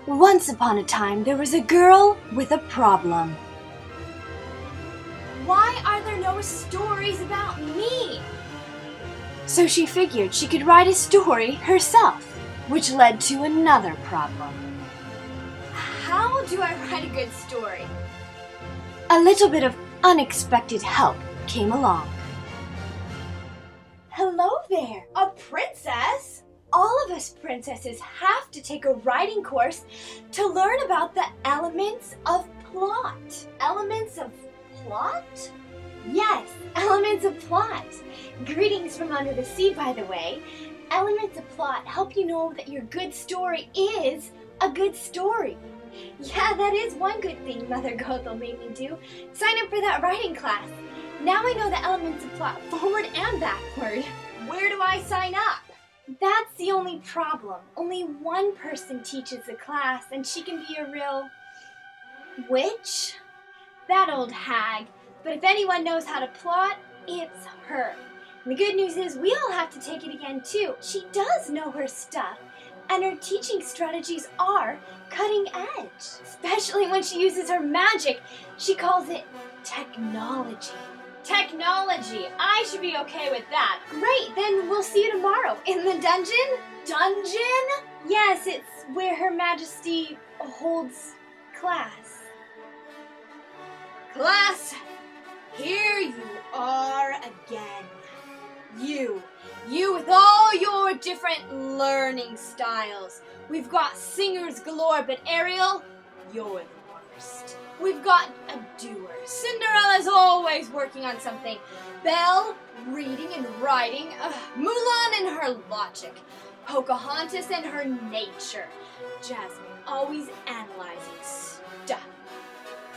Once upon a time, there was a girl with a problem. Why are there no stories about me? So she figured she could write a story herself, which led to another problem. How do I write a good story? A little bit of unexpected help came along. Hello there, a princess? All of us princesses have to take a writing course to learn about the elements of plot. Elements of plot? Yes, elements of plot. Greetings from under the sea, by the way. Elements of plot help you know that your good story is a good story. Yeah, that is one good thing Mother Gothel made me do. Sign up for that writing class. Now I know the elements of plot forward and backward. Where do I sign up? That's the only problem. Only one person teaches the class, and she can be a real witch. That old hag. But if anyone knows how to plot, it's her. And the good news is we all have to take it again too. She does know her stuff, and her teaching strategies are cutting edge. Especially when she uses her magic. She calls it technology. Technology. I should be okay with that. Great, then we'll see you tomorrow. In the dungeon? Dungeon? Yes, it's where Her Majesty holds class. Class, here you are again. You with all your different learning styles. We've got singers galore, but Ariel, you're the worst. We've got a doer. Cinderella's always working on something. Belle, reading and writing. Mulan and her logic. Pocahontas and her nature. Jasmine, always analyzing stuff.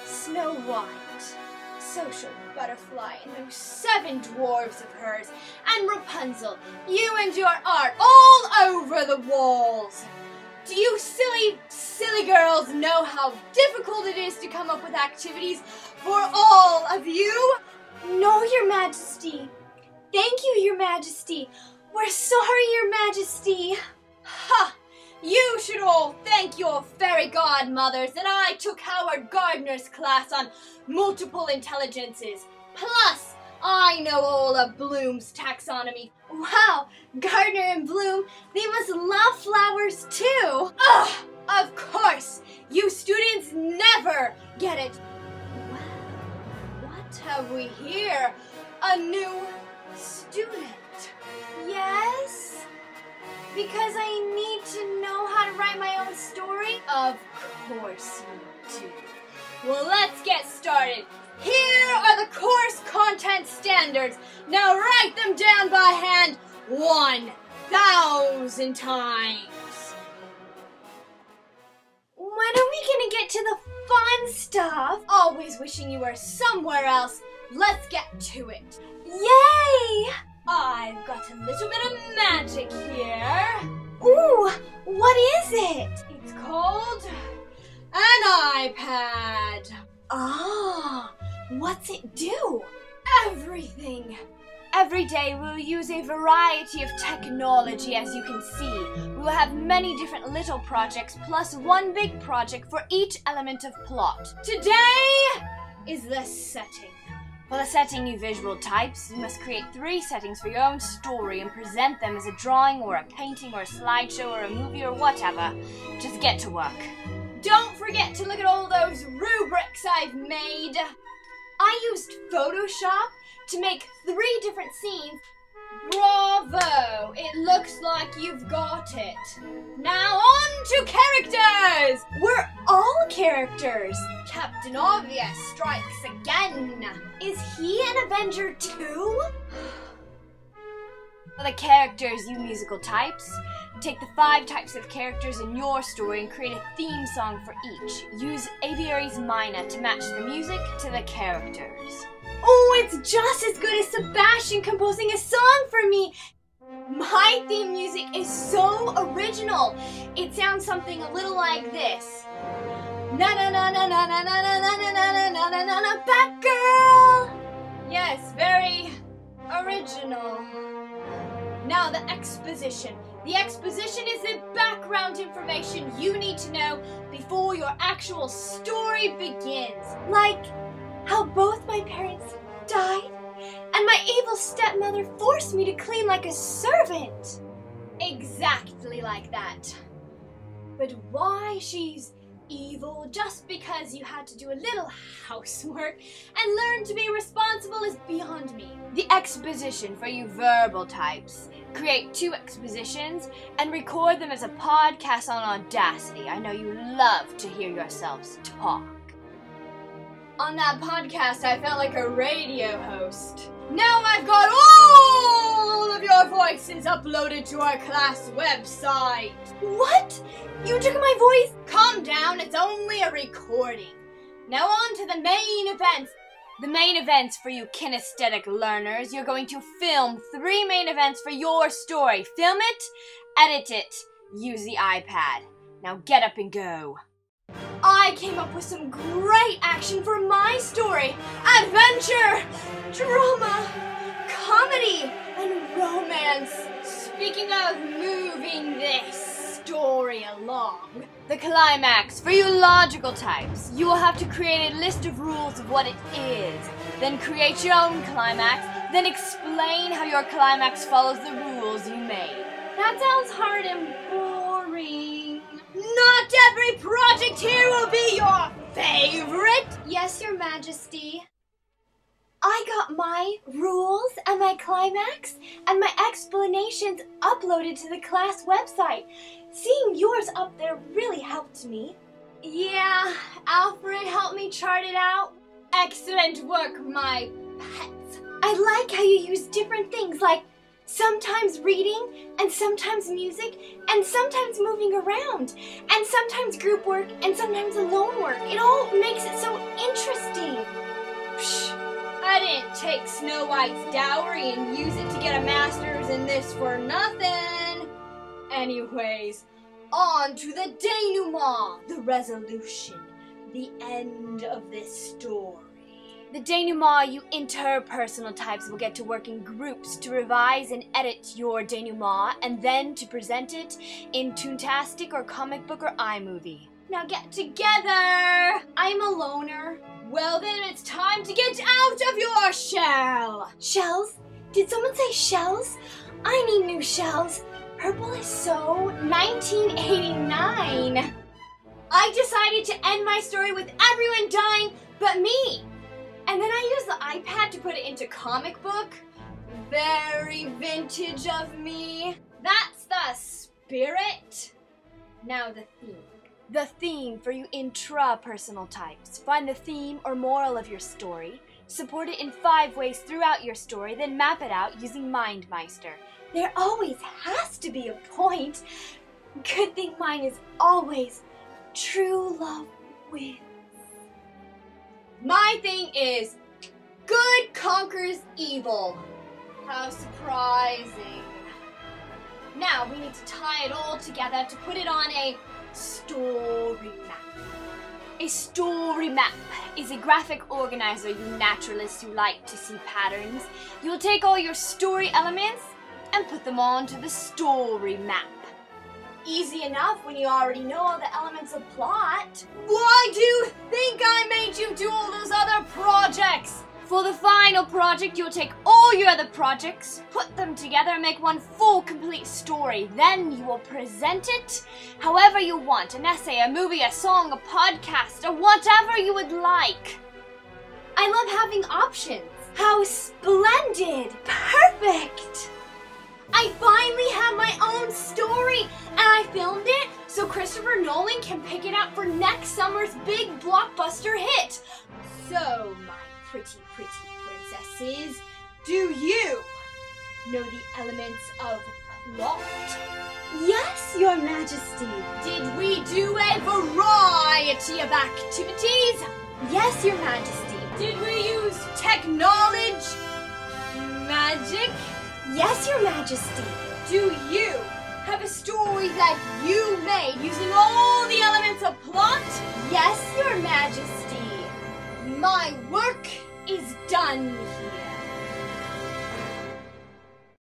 Snow White, social butterfly, and those 7 dwarves of hers. And Rapunzel, you and your art all over the walls. Do you silly girls know how difficult it is to come up with activities for all of you? No, Your Majesty. Thank you, Your Majesty. We're sorry, Your Majesty. Ha! You should all thank your fairy godmothers that I took Howard Gardner's class on multiple intelligences. Plus, I know all of Bloom's taxonomy. Wow, Gardner and Bloom, they must love flowers too. Ugh, of course, you students never get it. Well, what have we here? A new student. Yes? Because I need to know how to write my own story? Of course you do. Well, let's get started. Here are the course content standards. Now write them down by hand 1,000 times. When are we gonna get to the fun stuff? Always wishing you were somewhere else. Let's get to it. Yay! I've got a little bit of magic here. Ooh, what is it? It's called an iPad. Ah, what's it do? Everything. Every day we'll use a variety of technology, as you can see. We'll have many different little projects plus one big project for each element of plot. Today is the setting. For the setting you visual types, you must create 3 settings for your own story and present them as a drawing or a painting or a slideshow or a movie or whatever. Just get to work. Don't forget to look at all those rubrics I've made. I used Photoshop to make 3 different scenes. Bravo! It looks like you've got it. Now on to characters! We're all characters. Captain Obvious strikes again. Is he an Avenger too? For the characters, you musical types. Take the 5 types of characters in your story and create a theme song for each. Use Aviary's Minor to match the music to the characters. Oh, it's just as good as Sebastian composing a song for me. My theme music is so original. It sounds something a little like this. Na na na na na na na na na na na na na na na Batgirl. Yes, very original. Now the exposition. The exposition is the background information you need to know before your actual story begins. Like how both my parents died and my evil stepmother forced me to clean like a servant. Exactly like that. But why she's evil just because you had to do a little housework and learn to be responsible is beyond me. The exposition for you verbal types. Create 2 expositions and record them as a podcast on Audacity. I know you love to hear yourselves talk. On that podcast, I felt like a radio host. Now I've got all of your voices uploaded to our class website. What? You took my voice? Calm down, it's only a recording. Now on to the main events. The main events for you kinesthetic learners. You're going to film 3 main events for your story. Film it, edit it, use the iPad. Now get up and go. I came up with some great action for my story. Adventure, drama, comedy, and romance. Speaking of moving this story along. The climax. For you logical types, you will have to create a list of rules of what it is. Then create your own climax. Then explain how your climax follows the rules you made. That sounds hard and boring. Not every project here will be your favorite. Yes, Your Majesty. I got my rules and my climax and my explanations uploaded to the class website. Seeing yours up there really helped me. Yeah, Alfred helped me chart it out. Excellent work, my pets. I like how you use different things like sometimes reading, and sometimes music, and sometimes moving around, and sometimes group work, and sometimes alone work. It all makes it so interesting. Psh, I didn't take Snow White's dowry and use it to get a master's in this for nothing. Anyways, on to the denouement, the resolution, the end of this story. The denouement, you interpersonal types will get to work in groups to revise and edit your denouement and then to present it in Toontastic or comic book or iMovie. Now get together! I'm a loner. Well then it's time to get out of your shell! Shells? Did someone say shells? I need new shells. Purple is so 1989. I decided to end my story with everyone dying but me. And then I used the iPad to put it into comic book. Very vintage of me. That's the spirit. Now the theme. The theme for you intrapersonal types. Find the theme or moral of your story, support it in 5 ways throughout your story, then map it out using MindMeister. There always has to be a point. Good thing mine is always true love wins. My thing is, good conquers evil. How surprising. Now we need to tie it all together to put it on a story map. A story map is a graphic organizer, you naturalists who like to see patterns. You'll take all your story elements and put them onto the story map. Easy enough when you already know all the elements of plot. Why do you think I made you do all those other projects? For the final project, you'll take all your other projects, put them together and make one full, complete story. Then you will present it however you want. An essay, a movie, a song, a podcast, or whatever you would like. I love having options. How splendid! Perfect! I finally have my own story, and I filmed it so Christopher Nolan can pick it up for next summer's big blockbuster hit. So, my pretty princesses, do you know the elements of plot? Yes, Your Majesty. Did we do a variety of activities? Yes, Your Majesty. Did we use technology? Magic? Yes, Your Majesty. Do you have a story that you made using all the elements of plot? Yes, Your Majesty. My work is done